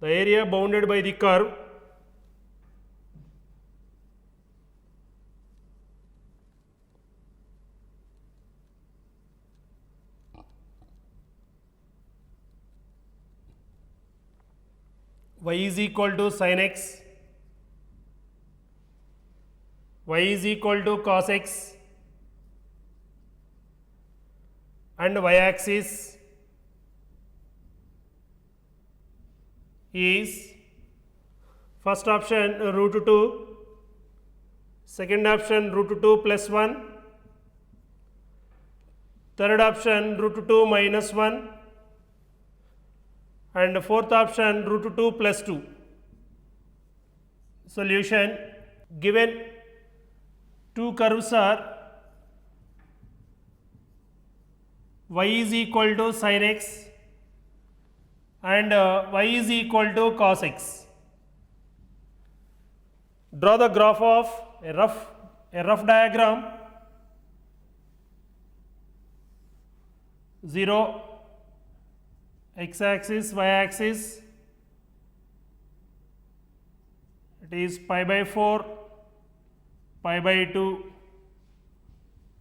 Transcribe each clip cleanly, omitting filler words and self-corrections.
the area bounded by the curve y is equal to sin x, y is equal to cos x, and y axis is first option root 2, second option root 2 plus 1, third option root 2 minus 1, and fourth option root 2 plus 2. Solution: given two curves are y is equal to sin x and y is equal to cos x. Draw the graph of a rough diagram. 0 x axis, y axis, it is pi by 4, pi by 2,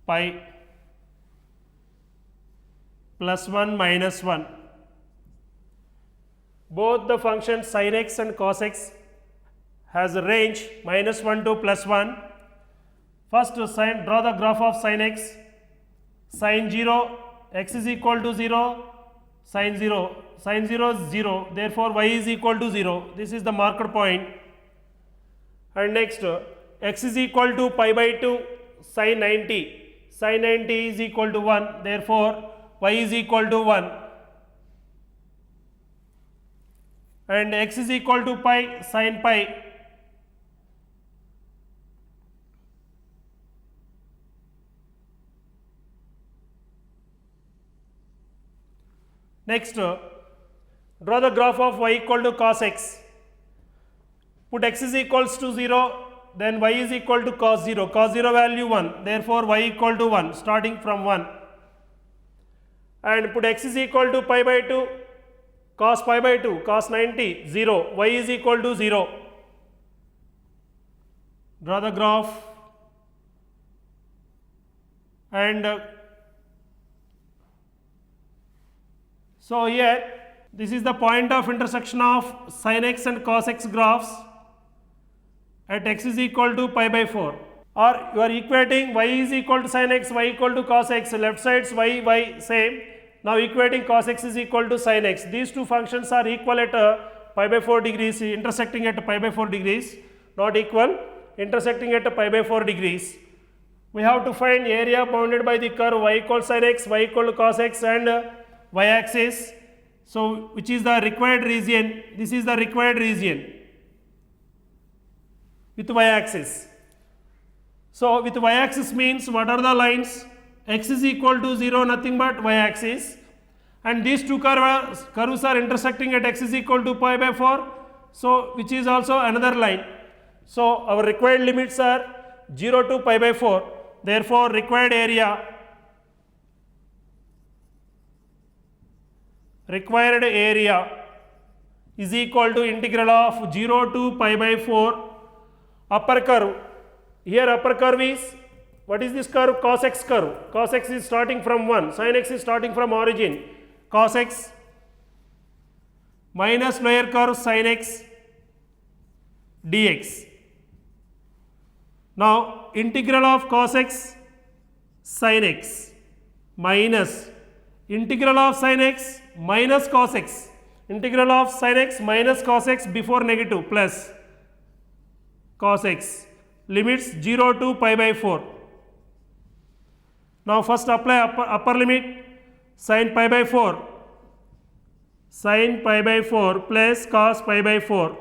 pi, plus 1 minus 1. Both the functions sin x and cos x has a range minus 1 to plus 1. First draw the graph of sin x. Sin 0, x is equal to 0, sin 0 is 0, therefore y is equal to 0. This is the marked point. And next, x is equal to pi by 2, sin 90. Sin 90 is equal to 1, therefore y is equal to 1. And x is equal to pi, sin pi. Next, draw the graph of y equal to cos x. Put x is equals to 0, then y is equal to cos 0. Cos 0 value 1, therefore y equal to 1, starting from 1. And put x is equal to pi by 2, cos pi by 2, cos 90, 0, y is equal to 0. Draw the graph and so here this is the point of intersection of sin x and cos x graphs at x is equal to pi by 4, or you are equating y is equal to sin x, y equal to cos x, left sides y same. Now equating cos x is equal to sin x. These two functions are equal at pi by 4 degrees, intersecting at pi by 4 degrees, not equal, intersecting at pi by 4 degrees. We have to find area bounded by the curve y equal sin x, y equal to cos x, and y axis. So which is the required region? This is the required region with y axis. So with y axis means what are the lines? X is equal to 0, nothing but y axis, and these two curves are intersecting at x is equal to pi by 4, so which is also another line. So our required limits are 0 to pi by 4, therefore required area is equal to integral of 0 to pi by 4 upper curve. Here upper curve is, what is this curve? Cos x curve. Cos x is starting from 1, sin x is starting from origin, cos x, minus lower curve sin x dx. Now integral of cos x sin x minus integral of sin x minus cos x, integral of sin x minus cos x before negative plus cos x, limits 0 to pi by 4. Now first apply upper limit, sin pi by 4 plus cos pi by 4,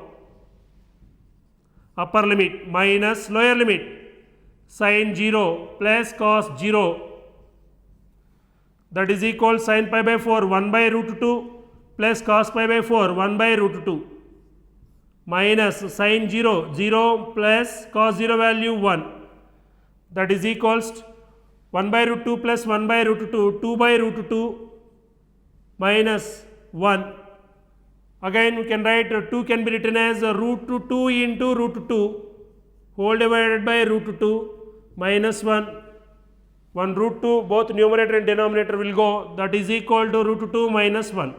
upper limit, minus lower limit, sin 0 plus cos 0, that is equal sin pi by 4 1 by root 2 plus cos pi by 4 1 by root 2, minus sin 0 plus cos 0 value 1, that is equals 1 by root 2 plus 1 by root 2, 2 by root 2 minus 1, Again we can write 2 can be written as root 2 into root 2 whole divided by root 2 minus 1. 1 root 2 both numerator and denominator will go, that is equal to root 2 minus 1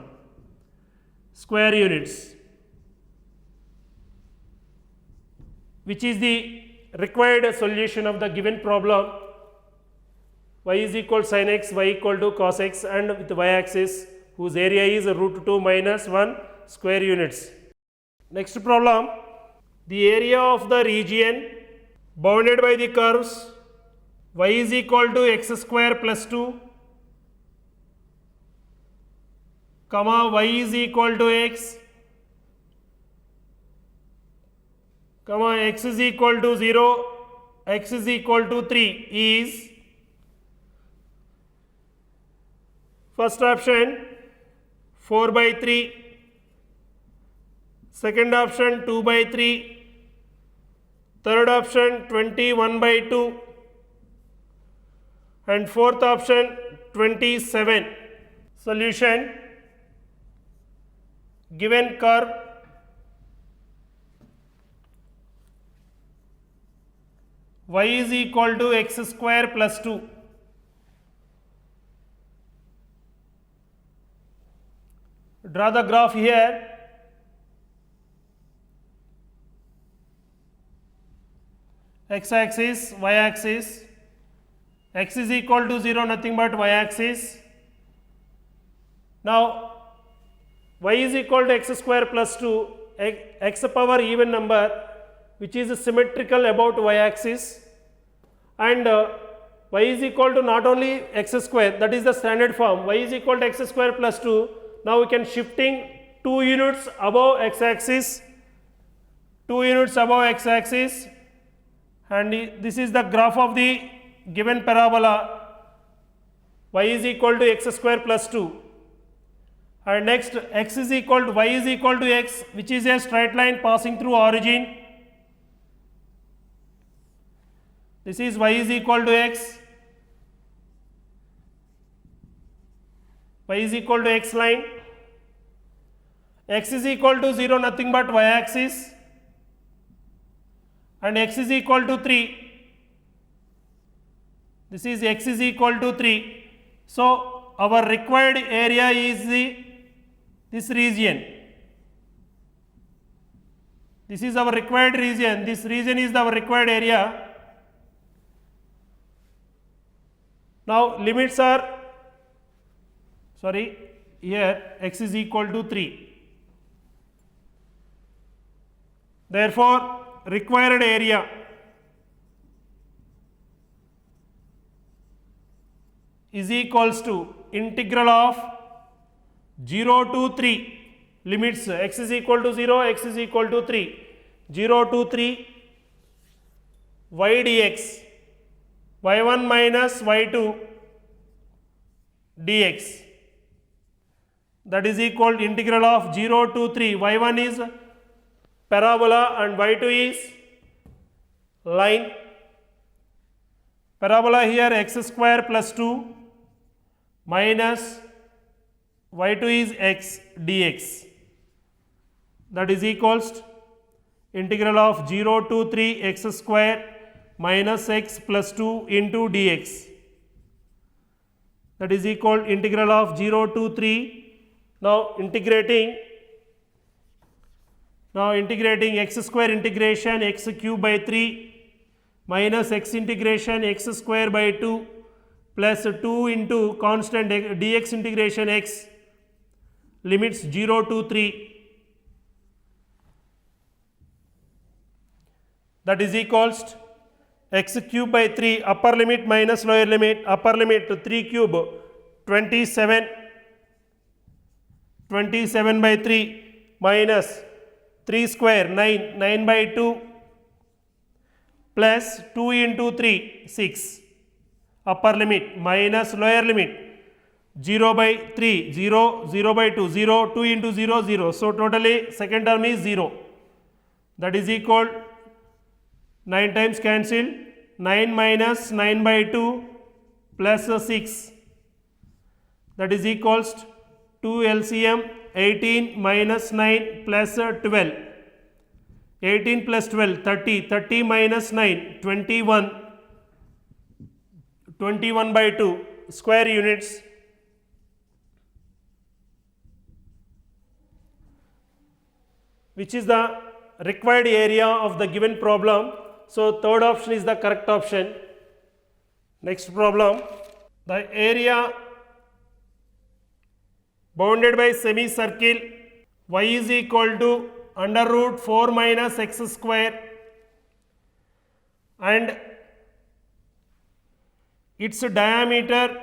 square units, which is the required solution of the given problem. Y is equal to sin x, y equal to cos x, and with y axis whose area is root 2 minus 1 square units. Next problem, the area of the region bounded by the curves y is equal to x square plus 2, comma y is equal to x, comma x is equal to 0, x is equal to 3 is first option 4 by 3, second option 2 by 3, third option 21 by 2, and fourth option 27. Solution: given curve y is equal to x square plus 2. Draw the graph here. X axis, y axis, x is equal to 0, nothing but y axis. Now y is equal to x square plus 2, x power even number which is symmetrical about y axis, and y is equal to not only x square, that is the standard form, y is equal to x square plus 2. Now we can shifting 2 units above x axis, 2 units above x axis, and this is the graph of the given parabola y is equal to x square plus 2. And next x is equal to y is equal to x, which is a straight line passing through origin. This is y is equal to x, y is equal to x line, x is equal to 0, nothing but y axis, and x is equal to 3. This is x is equal to 3. So our required area is this region. This is our required region. This region is our required area. Now limits are, here x is equal to 3. Therefore required area is equals to integral of 0 to 3, limits x is equal to 0, x is equal to 3, 0 to 3 y dx, y1 minus y2 dx, that is equal to integral of 0 to 3, y1 is parabola and y2 is line. Parabola here x square plus 2 minus y2 is x dx, that is equals to integral of 0 to 3 x square minus x plus 2 into dx, that is equal to integral of 0 to 3. Now integrating x square integration x cube by 3 minus x integration x square by 2 plus 2 into constant dx integration x, limits 0 to 3, that is equals to x cube by 3 upper limit minus lower limit, upper limit to 3 cube 27, 27 by 3 minus 3 square 9, 9 by 2 plus 2 into 3 6, upper limit minus lower limit 0 by 3 0, 0 by 2 0, 2 into 0 0. So totally second term is 0, that is equal 9 times cancel, 9 minus 9 by 2 plus 6, that is equals to 2 LCM 18 minus 9 plus 12. 18 plus 12, 30. 30 minus 9, 21. 21 by 2 square units. Which is the required area of the given problem. So third option is the correct option. Next problem. The area bounded by semicircle y is equal to under root 4 minus x square and its diameter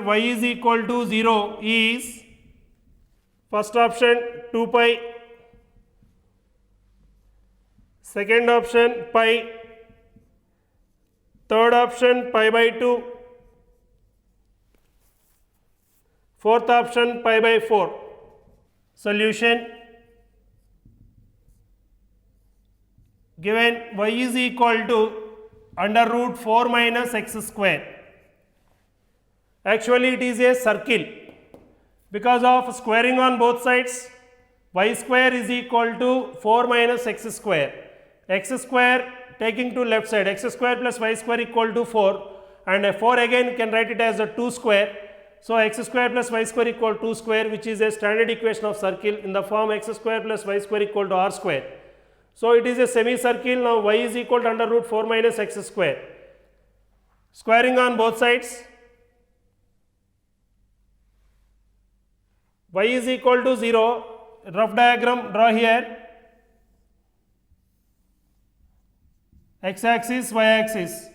y is equal to 0 is first option 2 pi, second option pi, third option pi by 2, fourth option pi by 4. Solution. Given y is equal to under root 4 minus x square. Actually it is a circle. Because of squaring on both sides, y square is equal to 4 minus x square. X square taking to left side, x square plus y square equal to 4, and 4 again can write it as a 2 square. So x square plus y square equal to 2 square, which is a standard equation of circle in the form x square plus y square equal to r square. So it is a semicircle. Now y is equal to under root 4 minus x square. Squaring on both sides, y is equal to 0. Rough diagram draw here. X axis, y axis.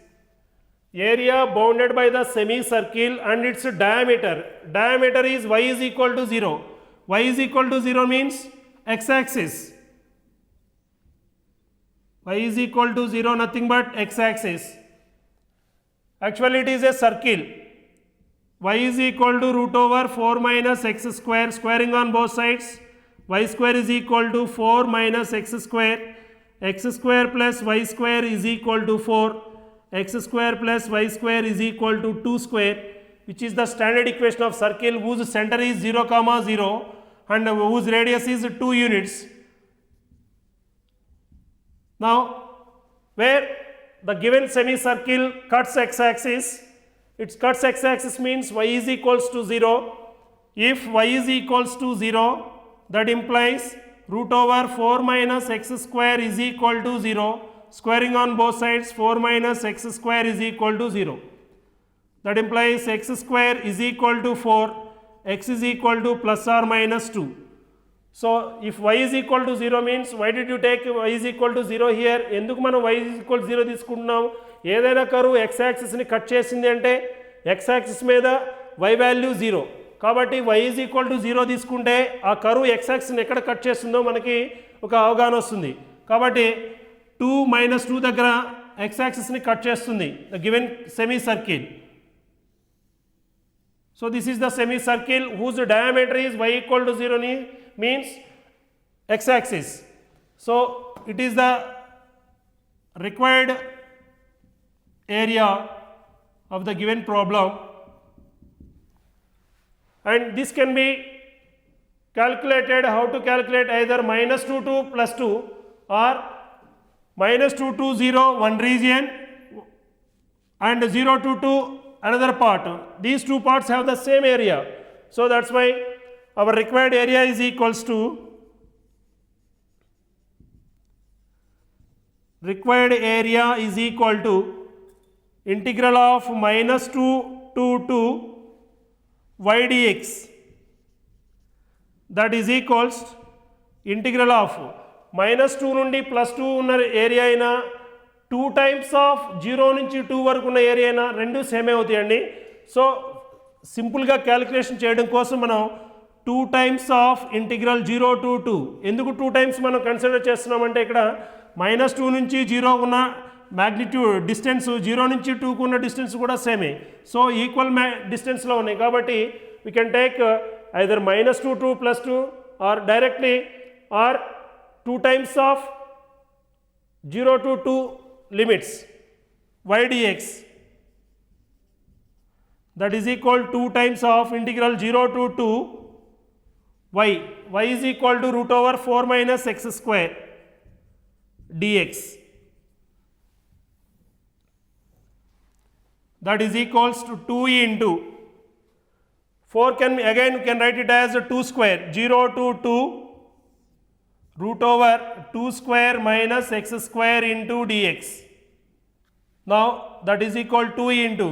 Area bounded by the semicircle and its diameter. Diameter is y is equal to 0. Y is equal to 0 means x axis. Y is equal to 0, nothing but x axis. Actually it is a circle. Y is equal to root over 4 minus x square, squaring on both sides. Y square is equal to 4 minus x square. X square plus y square is equal to 4. X square plus y square is equal to 2 square, which is the standard equation of circle whose center is 0, 0 and whose radius is 2 units. Now, where the given semicircle cuts x-axis, its cuts x-axis means y is equals to 0. If y is equals to 0, that implies root over 4 minus x square is equal to 0. Squaring on both sides, 4 minus x square is equal to 0. That implies x square is equal to 4, x is equal to plus or minus 2. So if y is equal to 0 means, why did you take y is equal to 0 here? ఎందుకు మనం y is equal to 0 తీసుకుంటున్నాం? ఏదైనా కరువు x axis ని cut చేసింది అంటే x axis మీద y value 0. కాబట్టి y is equal to 0 తీసుకుంటే ఆ కరువు x axis ని ఎక్కడ కట్ చేస్తుందో మనకి ఒక అవగాహన వస్తుంది. కాబట్టి 2 minus 2 దగ్గర x axis ని కట్ చేస్తుంది the given semicircle. So this is the semicircle whose diameter is y equal to 0 means x axis. So it is the required area of the given problem, and this can be calculated. How to calculate? Either minus 2 to plus 2 or minus 2 to 0 one region and 0 to 2 another part. These two parts have the same area. So that's why our required area is equals to integral of minus 2 to 2 y dx. That is equals integral of minus 2 నుండి plus 2 ఉన్న area అయినా 2 times of 0 నుంచి 2 వరకు ఉన్న area అయినా రెండు same అవుతాయండి. So సింపుల్గా క్యాలిక్యులేషన్ చేయడం కోసం మనం 2 times of integral 0 to 2. ఎందుకు 2 times మనం కన్సిడర్ చేస్తున్నామంటే ఇక్కడ minus 2 నుంచి 0 ఉన్న మ్యాగ్నిట్యూడ్ డిస్టెన్స్ 0 నుంచి 2కు ఉన్న డిస్టెన్స్ కూడా సేమే. సో ఈక్వల్ డిస్టెన్స్లో ఉన్నాయి కాబట్టి we can take either minus 2 to plus 2 or directly or 2 times of 0 to 2 limits y dx. that is equal 2 times of integral 0 to 2 y. Y is equal to root over 4 minus x square dx. That is equals to 2 into 4 can again can write it as 2 square 0 to 2 root over 2 square minus x square into dx. Now that is equal to into,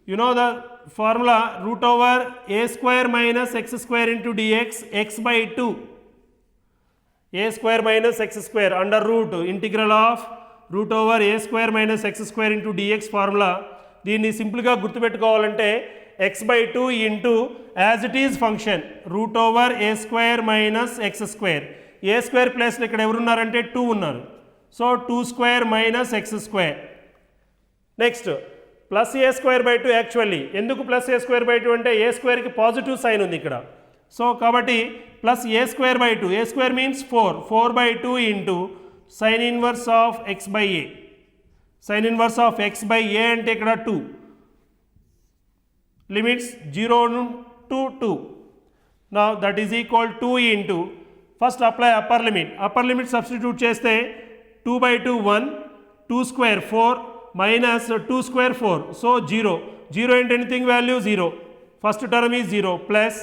you know the formula, root over a square minus x square into dx, x by 2, a square minus x square under root integral of root over a square minus x square into dx formula. దీన్ని సింపుల్గా గుర్తుపెట్టుకోవాలంటే x by 2 into as it is function root over a square minus x square. a square plus ఇక్కడ ఎవరున్నారంటే 2 ఉన్నారు, so 2 square minus x square. Next plus a square by 2. Actually ఎందుకు plus a square by 2 అంటే ఏ స్క్వేర్కి positive sign ఉంది ఇక్కడ, so కాబట్టి plus a square by 2. A square means 4 by 2 into sine inverse of x by a. Sine inverse of x by a అంటే ఇక్కడ 2, limits 0 to 2. Now that is equal 2 into first apply upper limit substitute చేస్తే 2 by 2 1, 2 square 4 minus 2 square 4, so 0 into anything value 0, first term is 0 plus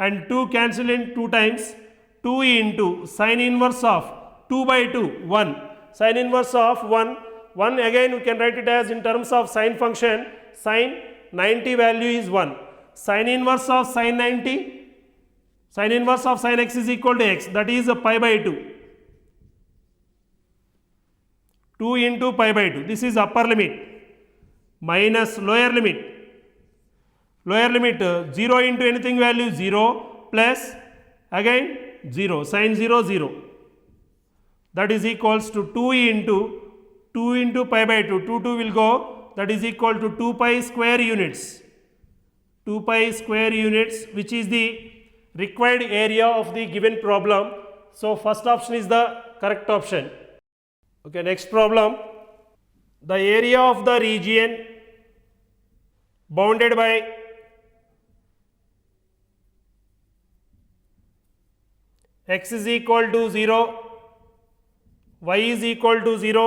and 2 cancel in 2 times, 2 into sin inverse of 2 by 2 1, sin inverse of 1 again we can write it as in terms of sin function, sin 90 value is 1, sin inverse of sin 90, sin inverse of sin x is equal to x, that is pi by 2. 2 into pi by 2, this is upper limit minus lower limit 0 into anything value 0 plus again 0, sin 0 0, that is equals to 2 into pi by 2, 2 will go, that is equal to 2 pi square units, 2 pi square units, which is the required area of the given problem. So first option is the correct option. Okay, next problem. The area of the region bounded by x is equal to 0, y is equal to 0,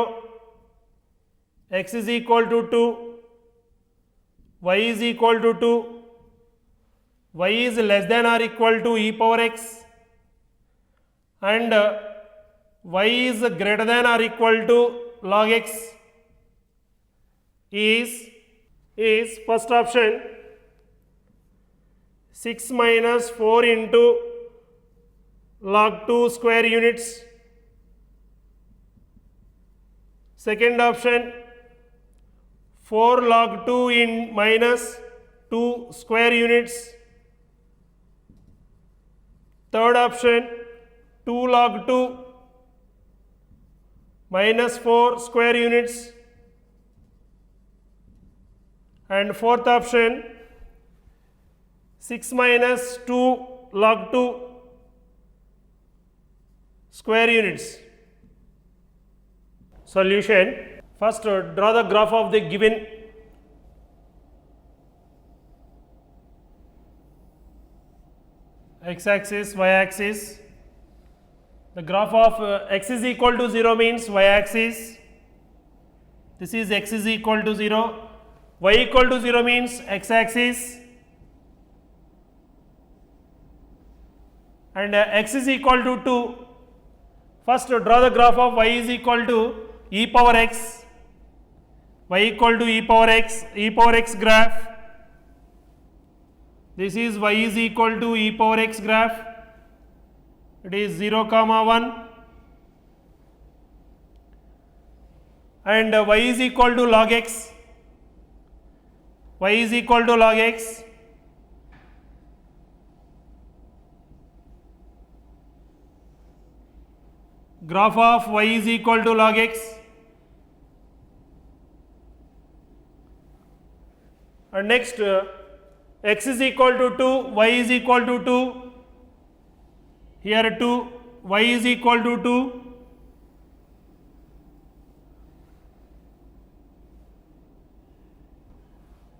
x is equal to 2, y is equal to 2, y is less than or equal to e power x, and y is greater than or equal to log x is first option 6 minus 4 into log 2 square units, second option 4 log 2 in minus 2 square units, third option 2 log 2 minus 4 square units, and fourth option 6 minus 2 log 2 square units. Solution. First draw the graph of the given x-axis, y-axis. The graph of x is equal to 0 means y-axis, this is x is equal to 0, y equal to 0 means x-axis, and x is equal to 2. First draw the graph of y is equal to e power x, y equal to e power x graph. This is y is equal to e power x graph. It is 0, 1, and y is equal to log x, y is equal to log x, graph of y is equal to log x, and next x is equal to 2, y is equal to 2, here 2, y is equal to 2,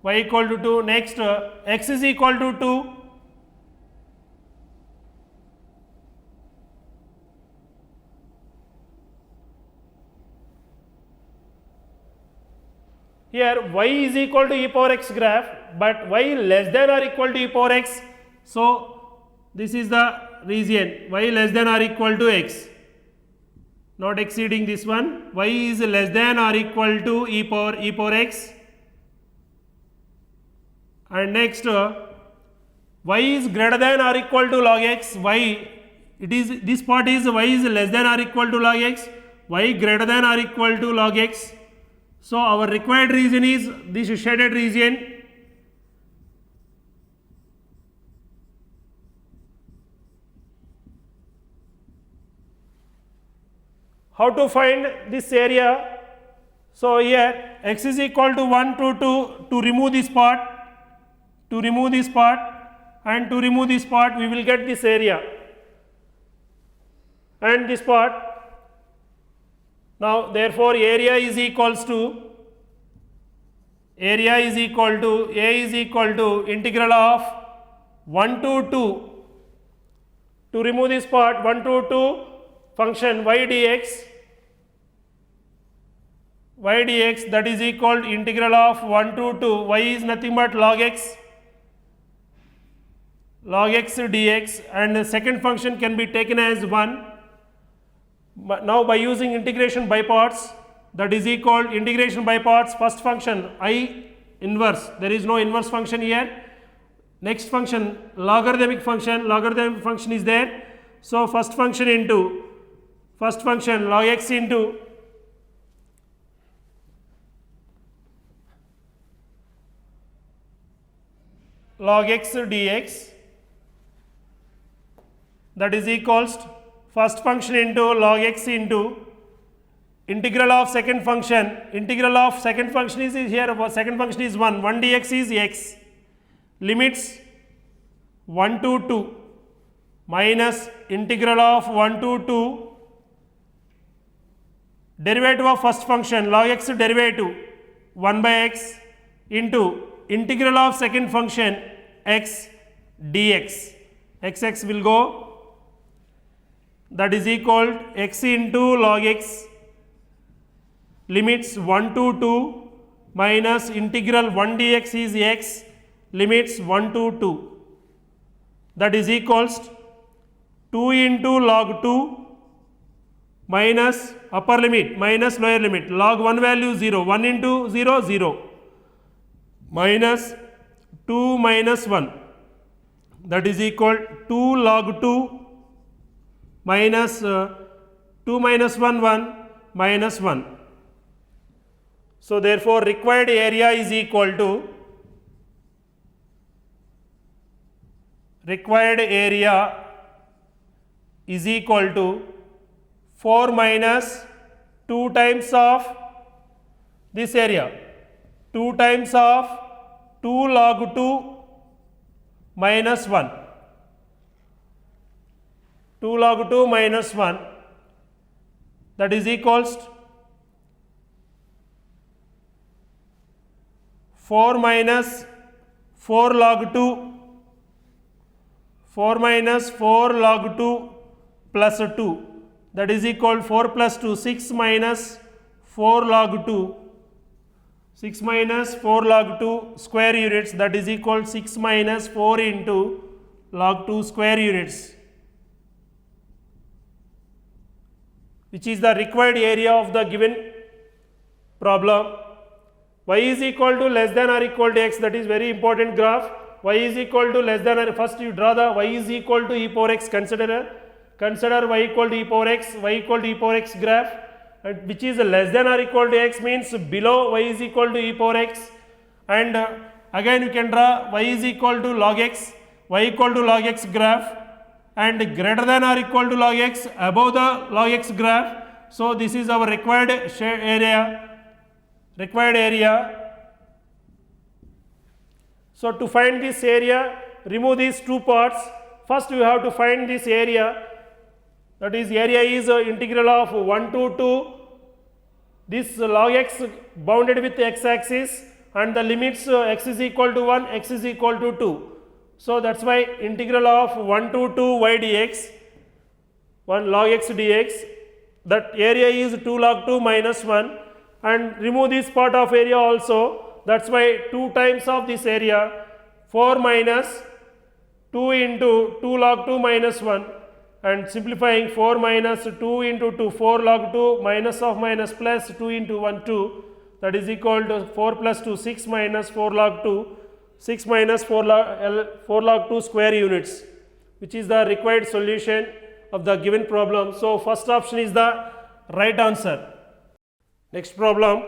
y equal to 2. Next x is equal to 2. Here y is equal to e power x graph, but y less than or equal to e power x. So this is the region y less than or equal to x, not exceeding this one. Y is less than or equal to e power x. And next y is greater than or equal to log x. Y, it is, this part is y is less than or equal to log x, y greater than or equal to log x. So our required region is this shaded region. How to find this area? So here x is equal to 1 to 2 to remove this part, and to remove this part we will get this area and this part. Now therefore area is equal to A is equal to integral of 1 to 2 to remove this part, 1 to 2 function y dx, that is equal to integral of 1 to 2, y is nothing but log x dx, and the second function can be taken as 1. Now by using integration by parts, that is equal to integration by parts, first function I inverse, there is no inverse function here. Next function logarithmic function is there. So first function log x into log x dx, that is equals to first function into log x into integral of second function. Integral of second function is here, second function is 1 dx is x, limits 1 to 2 minus integral of 1 to 2 derivative of first function log x derivative 1 by x into integral of second function x dx, x will go, that is equal to x into log x, limits 1 to 2 minus integral 1 dx is x, limits 1 to 2, that is equals to 2 into log 2 minus upper limit minus lower limit, log 1 value 0, 1 into 0 0, minus 2 minus 1, that is equal to 2 log 2 minus 2 minus 1 1 minus 1. So therefore required area is equal to 4 minus 2 times of this area, 2 times of 2 log 2 minus 1, 2 log 2 minus 1, that is equals to 4 minus 4 log 2, 4 minus 4 log 2 plus 2, that is equal to 4 plus 2, 6 minus 4 log 2, 6 minus 4 log 2 square units, that is equal to 6 minus 4 into log 2 square units, which is the required area of the given problem. Y is equal to less than or equal to x, that is very important graph. Y is equal to less than or, first you draw the y is equal to e power x, consider y equal to e power x, y equal to e power x graph, which is less than or equal to x means below y is equal to e power x, and again you can draw y is equal to log x, y equal to log x graph, and greater than or equal to log x above the log x graph. So this is our required area. So to find this area, remove these two parts. First we have to find this area, that is area is integral of 1 to 2 this log x bounded with x axis and the limits x is equal to 1, x is equal to 2. So that is why integral of 1 to 2 y dx, 1 log x dx, that area is 2 log 2 minus 1, and remove this part of area also, that is why 2 times of this area, 4 minus 2 into 2 log 2 minus 1, and simplifying 4 minus 2 into 2, 4 log 2 minus of minus plus 2 into 1 2, that is equal to 4 plus 2 6 minus 4 log 2, 6 minus 4 log 2 square units, which is the required solution of the given problem. So first option is the right answer. Next problem,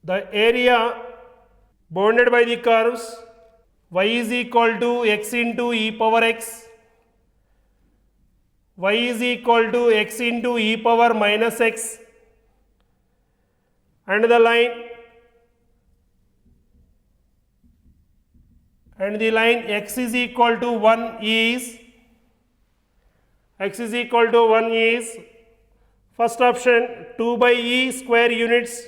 the area bounded by the curves y is equal to x into e power x, y is equal to x into e power minus x, and the line x is equal to 1 is, x is equal to 1 is, first option 2 by e square units,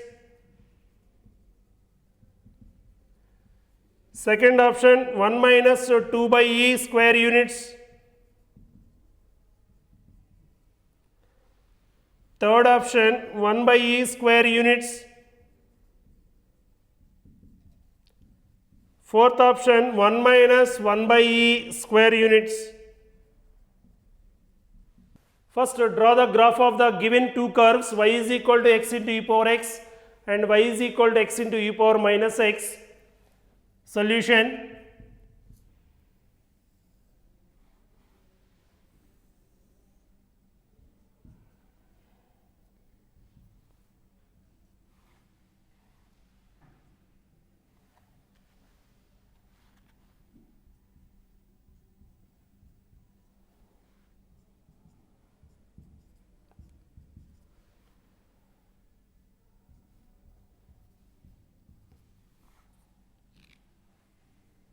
second option 1 minus 2 by e square units, third option 1 by e square units, fourth option 1 minus 1 by e square units. First draw the graph of the given two curves y is equal to x into e power x and y is equal to x into e power minus x. Solution,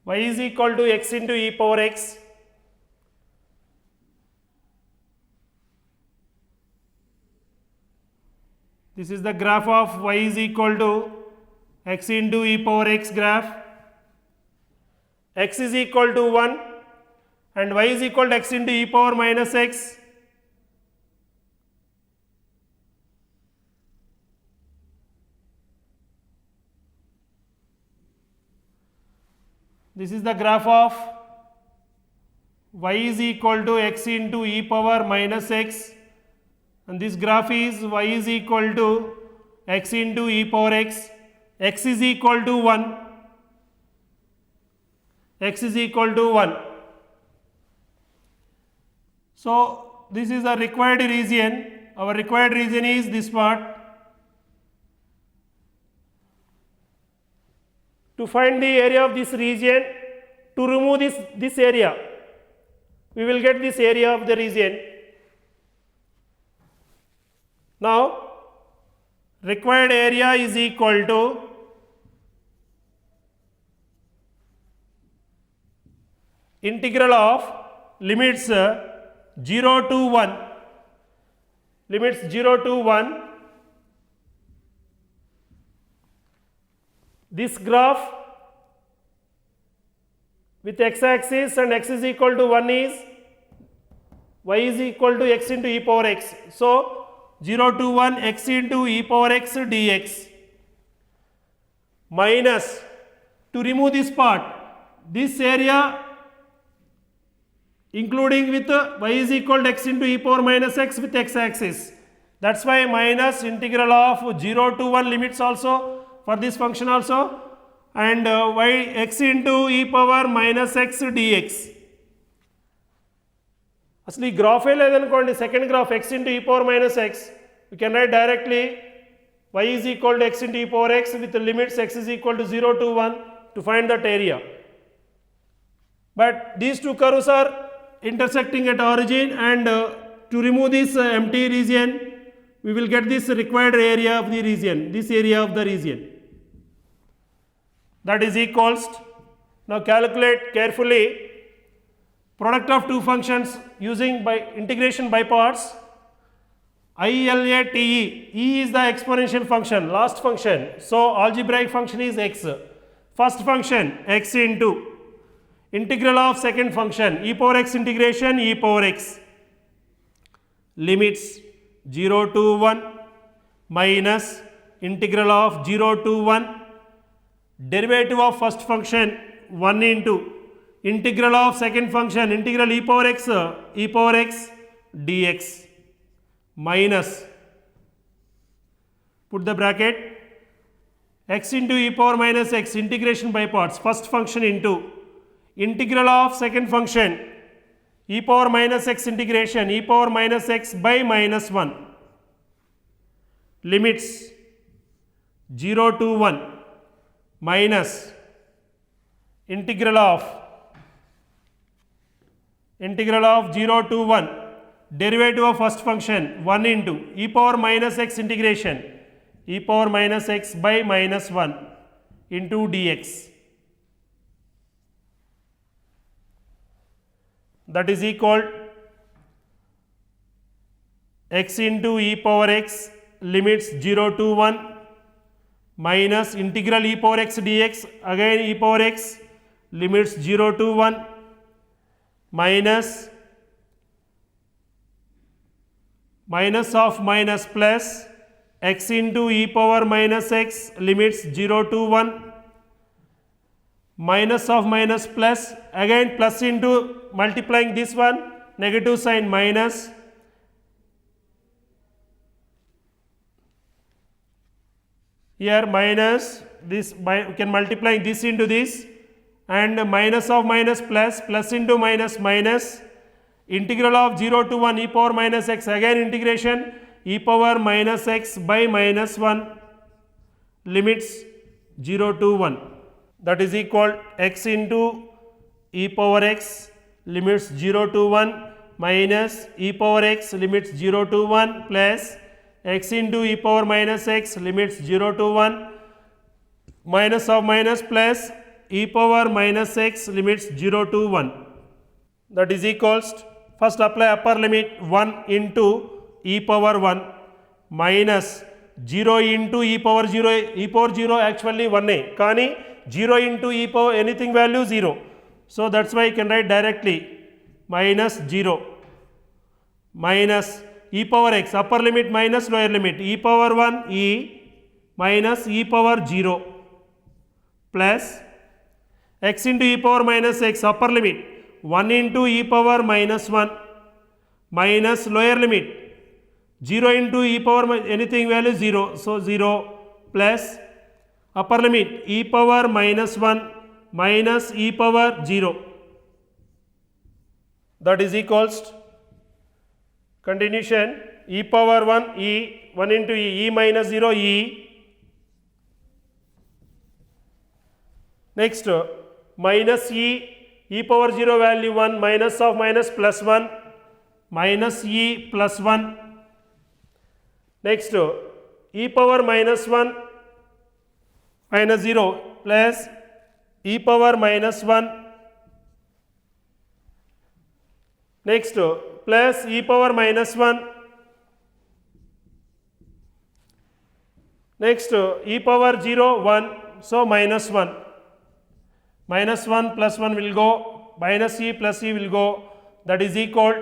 y is equal to x into e power x. This is the graph of y is equal to x into e power x graph. X is equal to 1 and y is equal to x into e power minus x. This is the graph of y is equal to x into e power minus x, and this graph is y is equal to x into e power x, x is equal to 1, x is equal to 1. So this is the required region. Our required region is this part. To find the area of this region, to remove this area, we will get this area of the region. Now, required area is equal to integral of limits 0 to 1, limits 0 to 1. This graph with x axis and x is equal to 1 is y is equal to x into e power x. So 0 to 1 x into e power x dx minus, to remove this part, this area including with y is equal to x into e power minus x with x axis. That is why minus integral of 0 to 1 limits also for this function also, and y x into e power minus x dx. Asli graph ledanukondi, second graph x into e power minus x, we can write directly y is equal to x into e power x with the limits x is equal to 0 to 1 to find that area. But these two curves are intersecting at origin, and to remove this empty region, we will get this required area of the region, this area of the region. That is equals, now calculate carefully product of two functions using by integration by parts. ILATE, E is the exponential function, last function, so algebraic function is x. first function x into integral of second function e power x integration e power x limits 0 to 1 minus integral of 0 to 1 derivative of first function 1 into integral of second function integral e power x dx minus, put the bracket, x into e power minus x integration by parts first function into integral of second function e power minus x integration e power minus x by minus 1 limits 0 to 1 minus integral of 0 to 1 derivative of first function 1 into e power minus x integration e power minus x by minus 1 into dx, that is equal x into e power x limits 0 to 1 minus integral e power x dx, again e power x limits 0 to 1 minus of minus plus x into e power minus x limits 0 to 1 minus of minus plus, again plus into multiplying this one negative sign minus here minus this, we can multiply this into this and minus of minus plus into minus minus integral of 0 to 1 e power minus x, again integration e power minus x by minus 1 limits 0 to 1, that is equal x into e power x limits 0 to 1 minus e power x limits 0 to 1 plus x into e power minus x limits 0 to 1 minus of minus plus e power minus x limits 0 to 1, that is equals, first apply upper limit 1 into e power 1 minus 0 into e power 0 actually 1a కానీ 0 into e power anything value 0, so that's why you can write directly minus 0 minus e power x upper limit minus lower limit e power 1 e minus e power 0 plus x into e power minus x upper limit 1 into e power minus 1 minus lower limit 0 into e power anything value 0, so 0 plus upper limit e power minus 1 minus e power 0, that is equals continuation e power 1 e 1 into e minus 0 e, next minus e power 0 value 1 minus of minus plus 1 minus e plus 1, next e power minus 1 minus 0 plus e power minus 1, next plus e power minus 1, next e power 0 1, so minus 1 plus 1 will go, minus e plus e will go, that is equal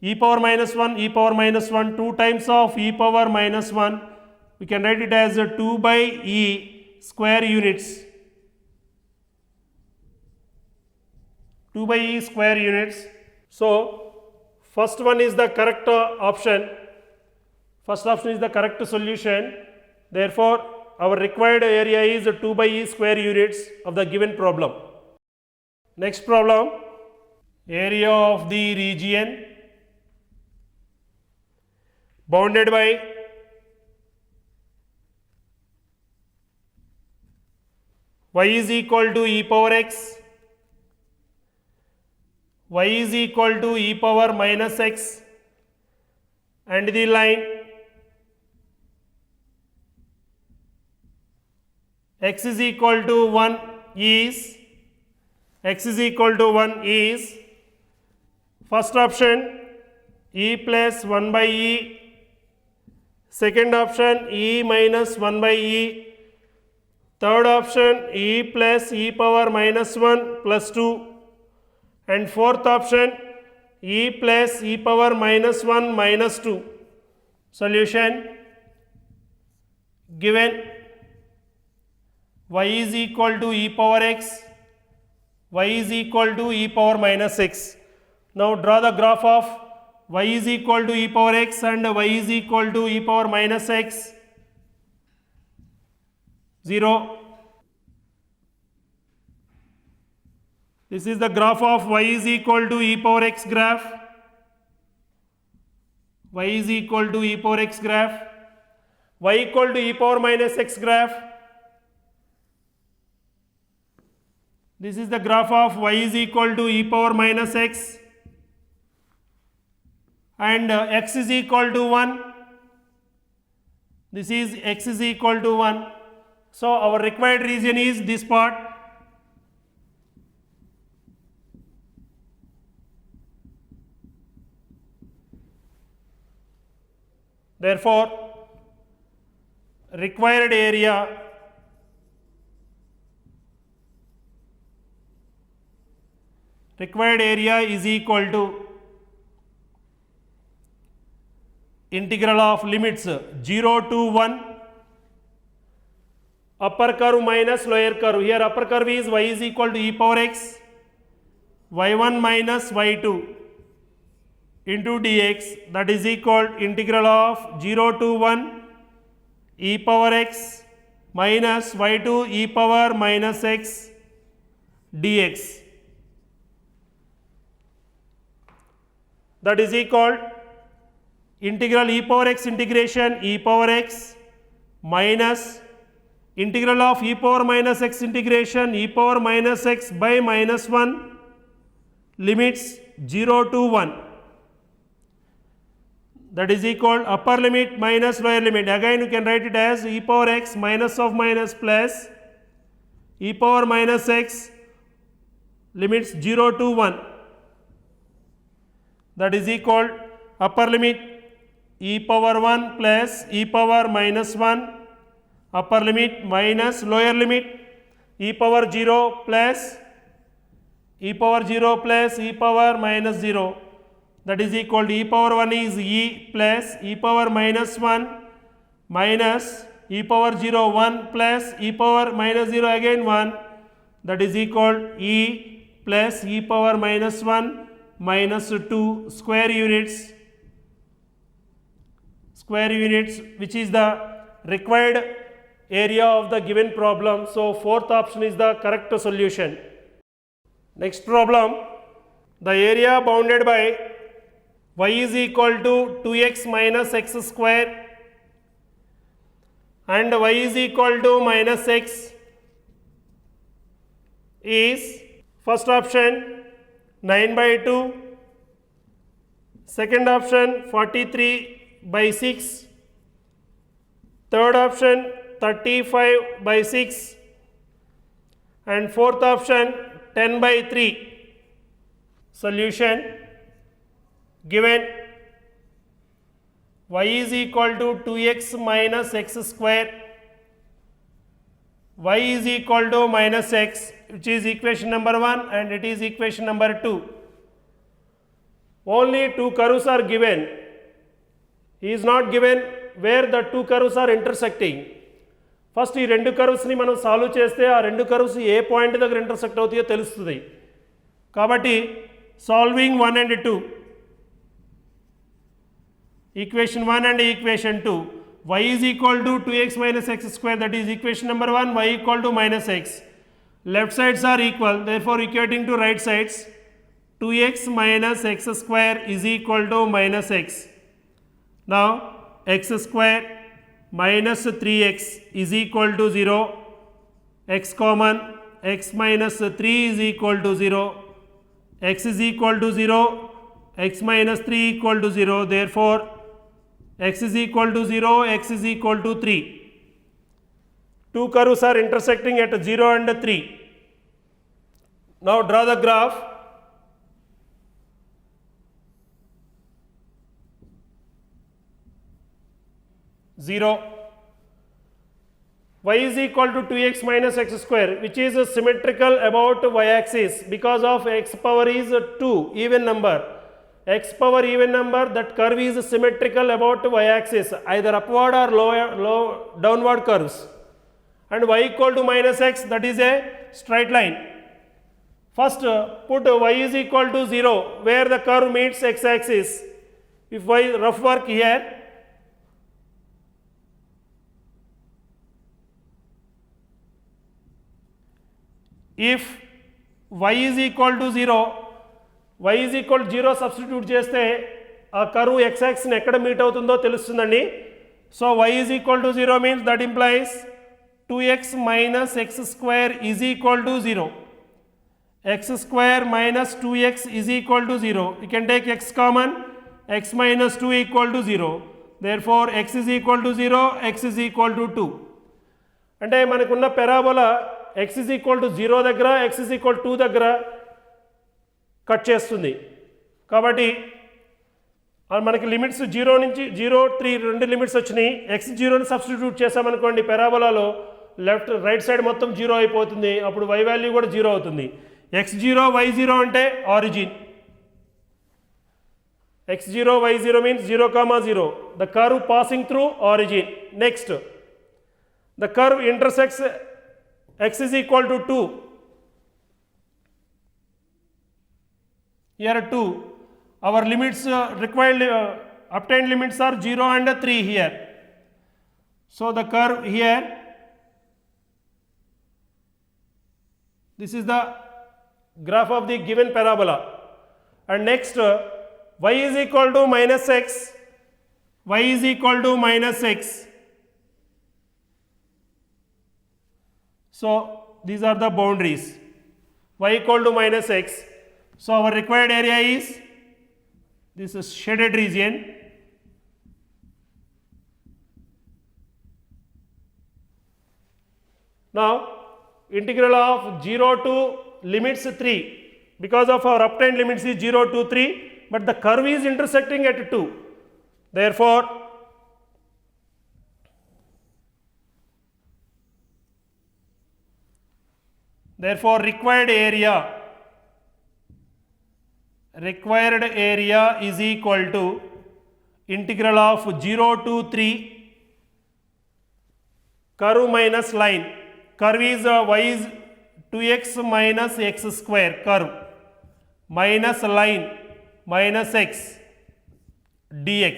e power minus 1 2 times of e power minus 1, we can write it as 2 by e square units, 2 by e square units. So first one is the correct option, first option is the correct solution, therefore our required area is 2 by e square units of the given problem. Next problem, area of the region bounded by y is equal to e power x, y is equal to e power minus x, and the line x is equal to 1 is, x is equal to 1 is, first option e plus 1 by e, second option e minus 1 by e, Third option e plus e power minus 1 plus 2. And fourth option e plus e power minus 1 minus 2. Solution given y is equal to e power x, y is equal to e power minus x. Now draw the graph of y is equal to e power x and y is equal to e power minus x. 0. This is the graph of y is equal to e power x graph. Y is equal to e power x graph. Y equal to e power minus x graph. This is the graph of y is equal to e power minus x. And x is equal to 1. This is x is equal to 1. So our required region is this part. Therefore, required area is equal to integral of limits 0 to 1 upper curve minus lower curve. Here upper curve is y is equal to e power x, y1 minus y2 into dx, that is equal integral of 0 to 1 e power x minus y2 e power minus x dx, that is equal integral e power x integration e power x minus integral of e power minus x integration e power minus x by minus 1 limits 0 to 1, that is equal upper limit minus lower limit. Again you can write it as e power x minus of minus plus e power minus x limits 0 to 1, that is equal upper limit e power 1 plus e power minus 1 upper limit minus lower limit e power 0 plus e power 0 plus e power minus 0, that is equal to e power 1 is e plus e power minus 1 minus e power 0 1 plus e power minus 0 again 1, that is equal e plus e power minus 1 minus 2 square units, which is the required area of the given problem. So fourth option is the correct solution. Next problem, the area bounded by y is equal to 2x minus x square and y is equal to minus x is first option 9 by 2, second option 43 by 6, third option 35 by 6 and fourth option 10 by 3. Solution given y is equal to 2x minus x square, y is equal to minus x, which is equation number 1 and it is equation number 2. Only two curves are given. He is not given where the two curves are intersecting. First ఈ రెండు కర్వ్స్ని మనం solve చేస్తే ఆ రెండు curves ఏ point దగ్గర intersect అవుతాయో తెలుస్తుంది. కాబట్టి solving 1 and 2, equation 1 and equation 2, y is equal to 2x minus x square, that is equation number 1, y equal to minus x. Left sides are equal, therefore equating to right sides, 2x minus x square is equal to minus x. Now x square minus 3x is equal to 0, x common, x minus 3 is equal to 0, x is equal to 0, x minus 3 equal to 0, therefore x is equal to 0, x is equal to 3. Two curves are intersecting at 0 and 3. Now draw the graph. y is equal to 2x minus x square, which is symmetrical about y-axis because of x power is 2 even number. X power even number, that curve is symmetrical about y-axis, either upward or downward curves. And y equal to minus x, that is a straight line. First put y is equal to 0 where the curve meets x-axis. If y, rough work here, if y is equal to 0, y is equal to 0 substitute చేస్తే ఆ curve x axis ని ఎక్కడ meet అవుతుందో తెలుస్తుందండి. So y is equal to 0 means that implies 2x minus x square is equal to 0. X square minus 2x is equal to 0. You can take x common, x minus 2 equal to 0. Therefore x is equal to 0, x is equal to 2. అంటే మనకున్న parabola x is equal to 0 దగ్గర, x is equal to 2 దగ్గర cut చేస్తుంది. కాబట్టి మనకి limits 0 నుంచి 0, 3 రెండు limits వచ్చినాయి. x0ని సబ్స్టిట్యూట్ చేసామనుకోండి పెరాబోలాలో లెఫ్ట్ రైట్ సైడ్ మొత్తం 0 అయిపోతుంది. అప్పుడు y వాల్యూ కూడా 0 అవుతుంది. x0 y0 అంటే origin. x0 y0 means 0, 0. The curve passing through origin. Next, the curve intersects x is equal to 2. Here 2. Our limits required obtained limits are 0 and 3 here. So the curve here, this is the graph of the given parabola. And next, y is equal to minus x, y is equal to minus x. So these are the boundaries, y equal to minus x. So our required area is this is shaded region. Now integral of 0 to limits 3, because of our obtained limits is 0 to 3, but the curve is intersecting at 2. Therefore required area is equal to integral of 0 to 3 curve minus line. Curve is y is 2x minus x square curve minus line minus x dx,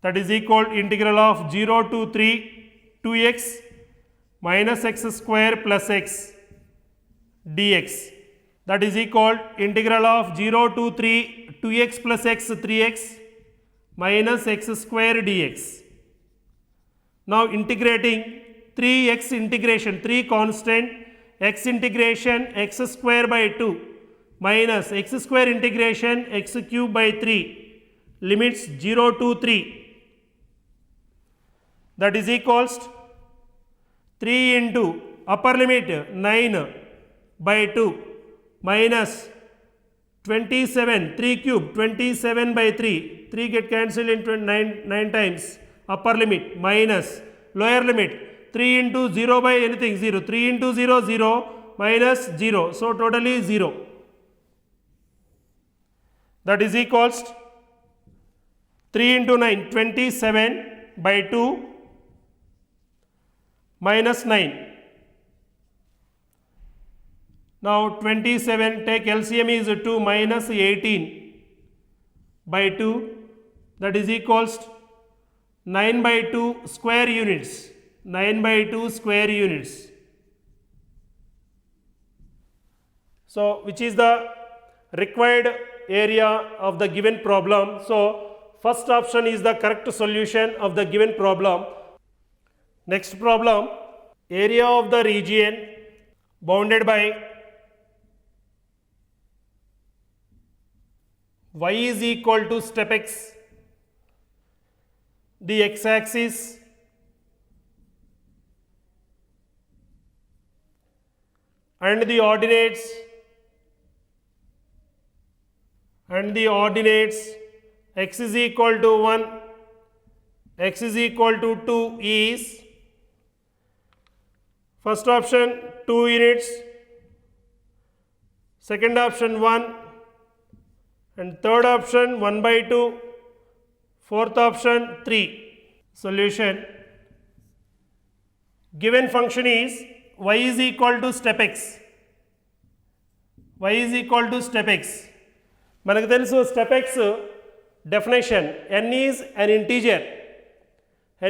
that is equal integral of 0 to 3 2x minus x square plus x dx, that is equal integral of 0 to 3 2x plus x 3x minus x square dx. Now integrating 3x integration, 3 constant, x integration x square by 2 minus x square integration x cube by 3, limits 0 to 3, that is equals 3 into upper limit 9 by 2 minus 27, 3 cube 27 by 3, 3 get cancelled into 9 times, upper limit minus lower limit 3 into 0 by anything 0, 3 into 0 0 minus 0, so totally 0, that is equals 3 into 9 27 by 2 minus 9. Now 27, take LCM is 2 minus 18 by 2, that is equals 9 by 2 square units, 9 by 2 square units. So which is the required area of the given problem. So first option is the correct solution of the given problem. Next problem, area of the region bounded by y is equal to step x, the x-axis and the ordinates x is equal to 1, x is equal to 2 is First option 2 units, second option 1, and third option 1/2, fourth option 3. Solution. Given function is y is equal to step x. Y is equal to step x. మనకు తెలుసు step x definition, n is an integer.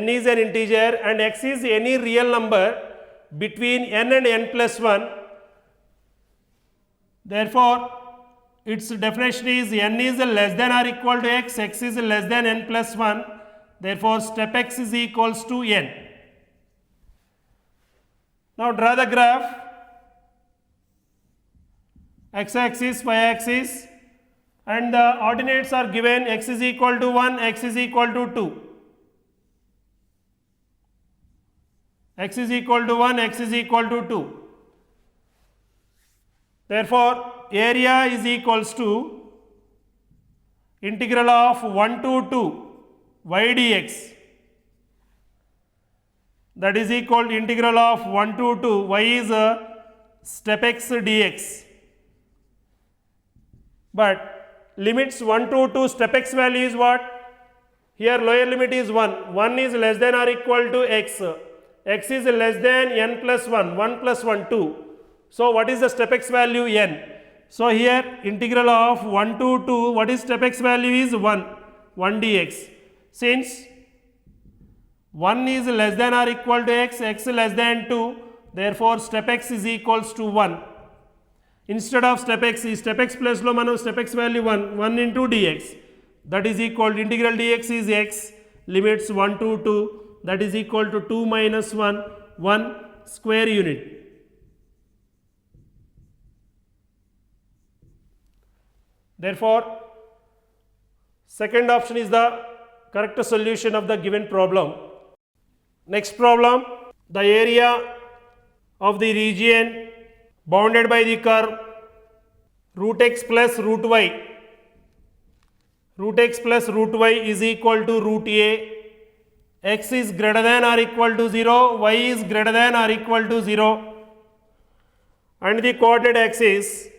N is an integer and x is any real number between n and n plus 1. Therefore, its definition is n is less than or equal to x, x is less than n plus 1. Therefore, step x is equals to n. Now, draw the graph, x-axis, y-axis, and the ordinates are given, x is equal to 1, x is equal to 2. X is equal to 1, x is equal to 2. Therefore, area is equals to integral of 1 to 2 y dx, that is equal to integral of 1 to 2 y is step x dx. But limits 1 to 2 step x value is what? Here lower limit is 1, 1 is less than or equal to x, x is less than n plus 1, 1 plus 1 2. So, what is the step x value? N. So, here integral of 1 to 2, what is step x value is 1 dx. Since 1 is less than or equal to x, x less than 2, therefore, step x is equals to 1. Instead of step x plus lo manu step x value 1 into dx, that is equal to integral dx is x, limits 1 to 2, that is equal to 2 minus 1, 1 square unit. Therefore, second option is the correct solution of the given problem. Next problem, the area of the region bounded by the curve root x plus root y. Root x plus root y is equal to root a. X is greater than or equal to 0, y is greater than or equal to 0, and the coordinate axis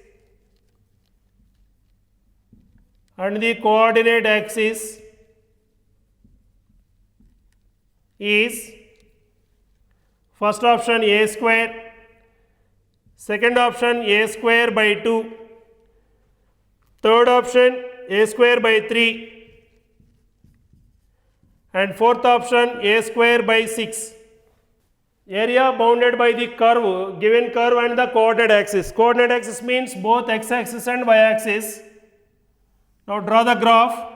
is first option a square, second option a square by 2, third option a square by 3, and fourth option a square by 6. Area bounded by the curve, given curve and the coordinate axis. Coordinate axis means both x axis and y axis. Now draw the graph.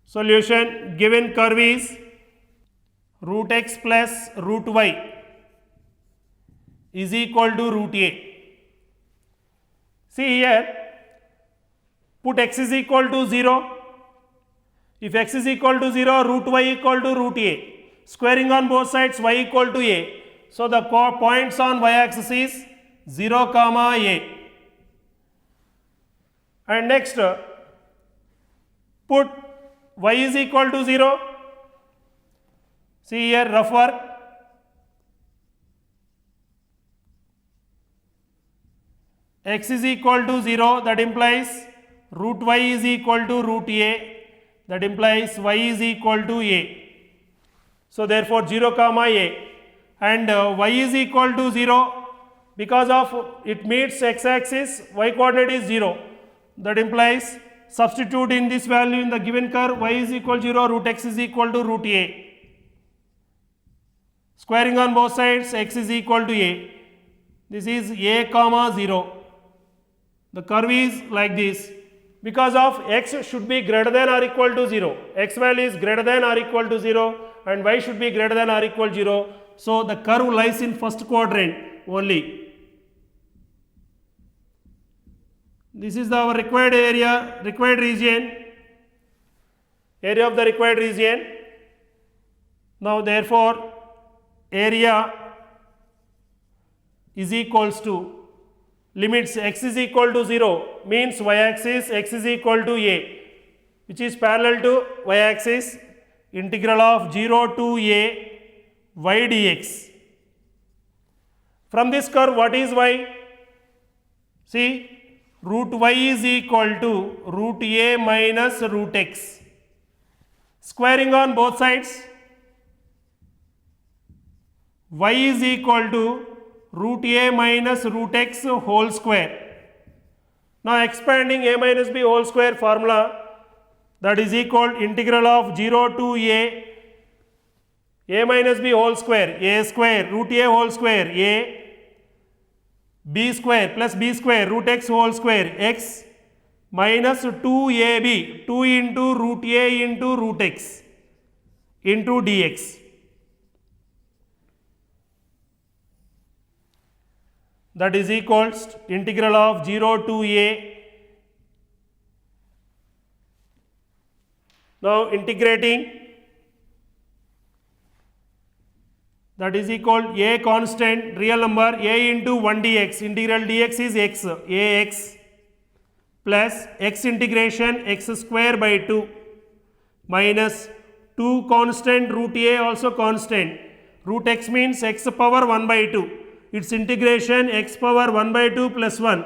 Solution, given curve is root x plus root y is equal to root a. See here, put x is equal to 0. If x is equal to 0, root y equal to root a. Squaring on both sides, y equal to a. So, the points on y axis is 0, comma a. And next, put y is equal to 0. See here, rough work. X is equal to 0, that implies root y is equal to root a, that implies y is equal to a. So, therefore, 0, comma a, and y is equal to 0 because of it meets x axis, y coordinate is 0, that implies substitute in this value in the given curve, y is equal to 0, root x is equal to root a. Squaring on both sides, x is equal to a. This is a, comma 0. The curve is like this. Because of x should be greater than or equal to 0, x value is greater than or equal to 0 and y should be greater than or equal to 0. So, the curve lies in first quadrant only. This is our required area, required region, area of the required region. Now, therefore, area is equals to limits x is equal to 0 means y axis x is equal to a, which is parallel to y-axis, integral of 0 to a y dx. From this curve, what is y? See, root y is equal to root a minus root x. Squaring on both sides, y is equal to root a minus root x whole square. Now expanding a minus b whole square formula, that is equal integral of 0 to a minus b whole square, a square root a whole square, a b square plus b square root x whole square, x minus 2ab, 2 into root a into root x into dx. That is equals integral of 0 to a. Now integrating, that is equal a constant real number a into 1 dx, integral dx is x, ax plus x integration x square by 2 minus 2 constant root a also constant, root x means x power 1 by 2, its integration x power 1 by 2 plus 1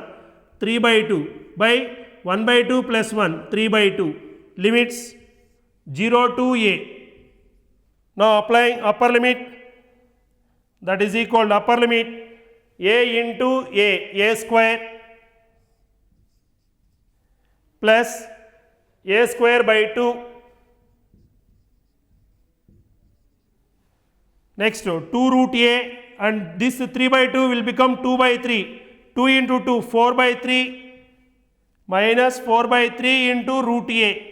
3 by 2 by 1 by 2 plus 1 3 by 2, limits 0 to a. Now applying upper limit, that is equal to upper limit a into a square plus a square by 2. Next 2 root a, and this 3 by 2 will become 2 by 3. 2 into 2 4 by 3 minus 4 by 3 into root a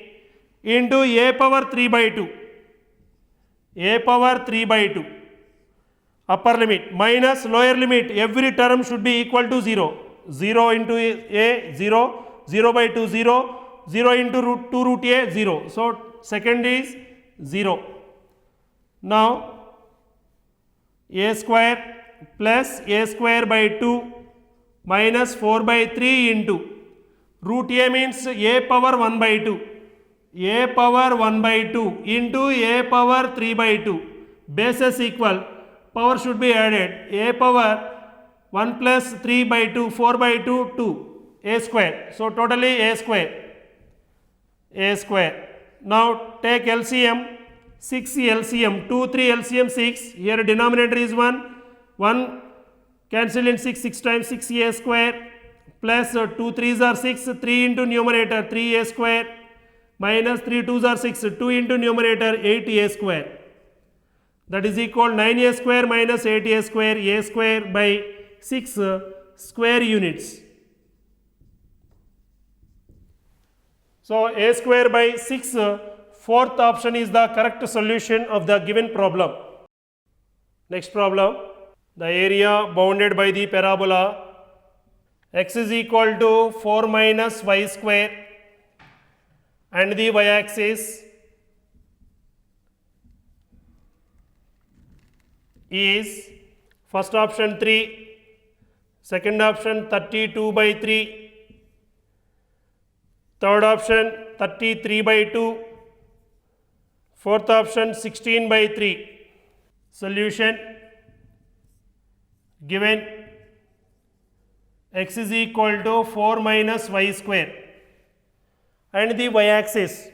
into a power 3 by 2. A power 3 by 2. Upper limit minus lower limit, every term should be equal to 0. 0 into a 0, 0 by 2 0, 0 into root 2 root a 0. So second is 0. Now a square plus a square by 2 minus 4 by 3 into root a means a power 1 by 2, a power 1 by 2 into a power 3 by 2, bases equal, power should be added, a power 1 plus 3 by 2, 4 by 2, 2, a square. So totally a square, a square. Now take LCM, 6 LCM, 2, 3 LCM 6, here denominator is 1, 1 cancel in 6, 6 times 6a square plus 2 3s are 6, 3 into numerator 3a square minus 3 2s are 6, 2 into numerator 8a square. That is equal 9a square minus 8a square, a square by 6 square units. So a square by 6, fourth option is the correct solution of the given problem. Next problem, the area bounded by the parabola x is equal to 4 minus y square and the y-axis is first option 3, second option 32 by 3, third option 33 by 2, fourth option 16 by 3. Solution given x is equal to 4 minus y square and the y-axis,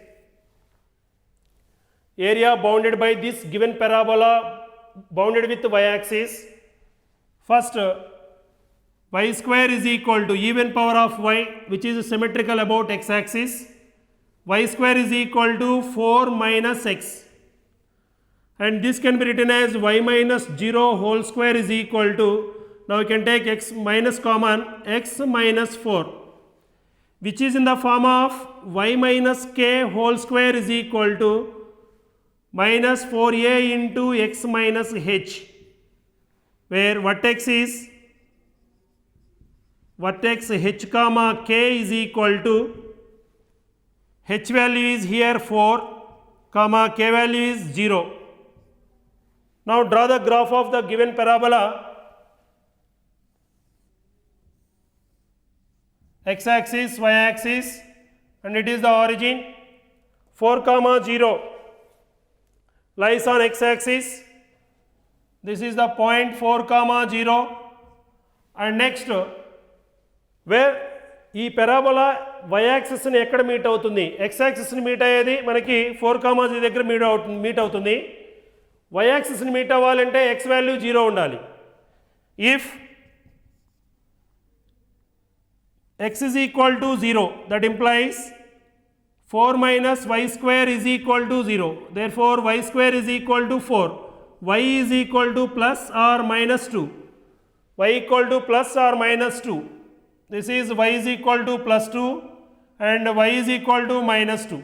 area bounded by this given parabola bounded with y-axis. First y square is equal to even power of y, which is symmetrical about x-axis. Y square is equal to 4 minus x, and this can be written as y minus 0 whole square is equal to, now we can take x minus common, x minus 4, which is in the form of y minus k whole square is equal to minus 4a into x minus h, where vertex is vertex h comma k is equal to, h value is here 4 comma k value is 0. Now draw the graph of the given parabola. X axis, y axis, and it is the origin. 4, 0 lies on x-axis. This is the point 4, 0 and next where ఈ parabola y-యాక్సిస్ని ఎక్కడ meet అవుతుంది, x-యాక్సిస్ని meet అయ్యేది మనకి 4, 0 దగ్గర meet అవుతుంది. y-యాక్సిస్ని meet అవ్వాలంటే x value 0 ఉండాలి. If x is equal to 0, that implies 4 minus y square is equal to 0. Therefore, y square is equal to 4. Y is equal to plus or minus 2. Y equal to plus or minus 2. This is y is equal to plus 2 and y is equal to minus 2.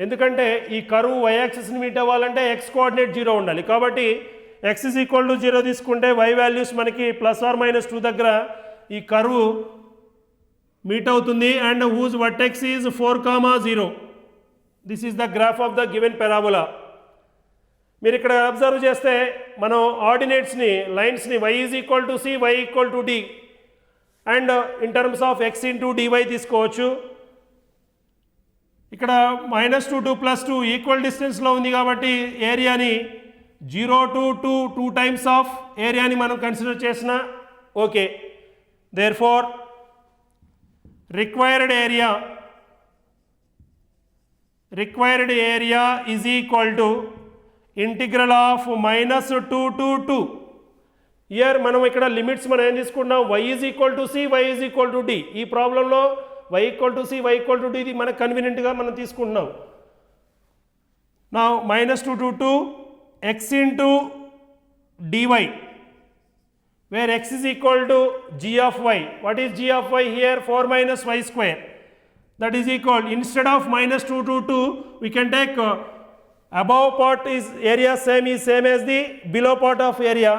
ఎందుకంటే ఈ curve y యాక్సిస్ని meet అవ్వాలంటే x coordinate 0 ఉండాలి. కాబట్టి x is equal to 0 తీసుకుంటే y values మనకి plus are minus 2 దగ్గర ఈ curve meet అవుతుంది and whose vertex is 4, 0. This is the graph of the given parabola. మీరు ఇక్కడ అబ్జర్వ్ చేస్తే మనం ఆర్డినేట్స్ని లైన్స్ని y is equal to c, y equal to d and in terms of x into dy తీసుకోవచ్చు. ఇక్కడ -2 to +2 equal డిస్టెన్స్లో ఉంది కాబట్టి ఏరియాని 0 to 2 టైమ్స్ ఆఫ్ ఏరియాని మనం కన్సిడర్ చేసిన okay. Therefore required area is equal to integral of -2 to 2. Here మనం ఇక్కడ లిమిట్స్ మనం ఏం తీసుకున్నాం, y is equal to c, y is equal to d. ఈ ప్రాబ్లంలో y equal to c, y equal to d ఇది మనకు కన్వీనియంట్గా మనం తీసుకుంటున్నాం. Now -2 to 2 x into dy where x is equal to g of y. What is g of y here? 4 minus y square. That is equal, instead of -2 to 2 we can take above part is area is same as the below part of area.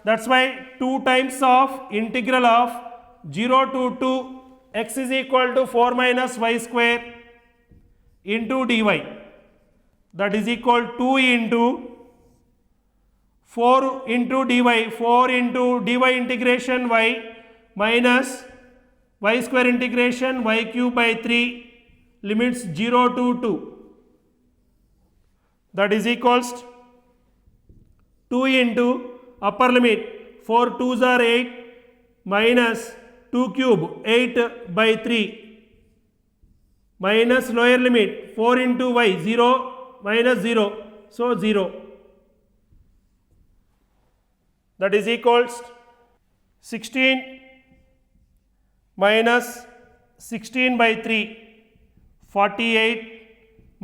That's why 2 times of integral of 0 to 2 x is equal to 4 minus y square into dy. That is equal 2 into 4 into dy, 4 into dy integration y minus y square integration y cube by 3 limits 0 to 2. That is equals 2 into upper limit 4 2s are 8 minus 2 cube 8 by 3 minus lower limit 4 into y 0 minus 0, so 0. That is equals 16 minus 16 by 3 48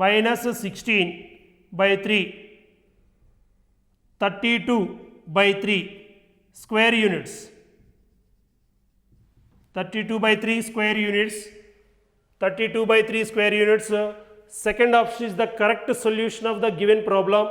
minus 16 by 3 32 by 3 square units. 32 by 3 square units. 32 by 3 square units. Second option is the correct solution of the given problem.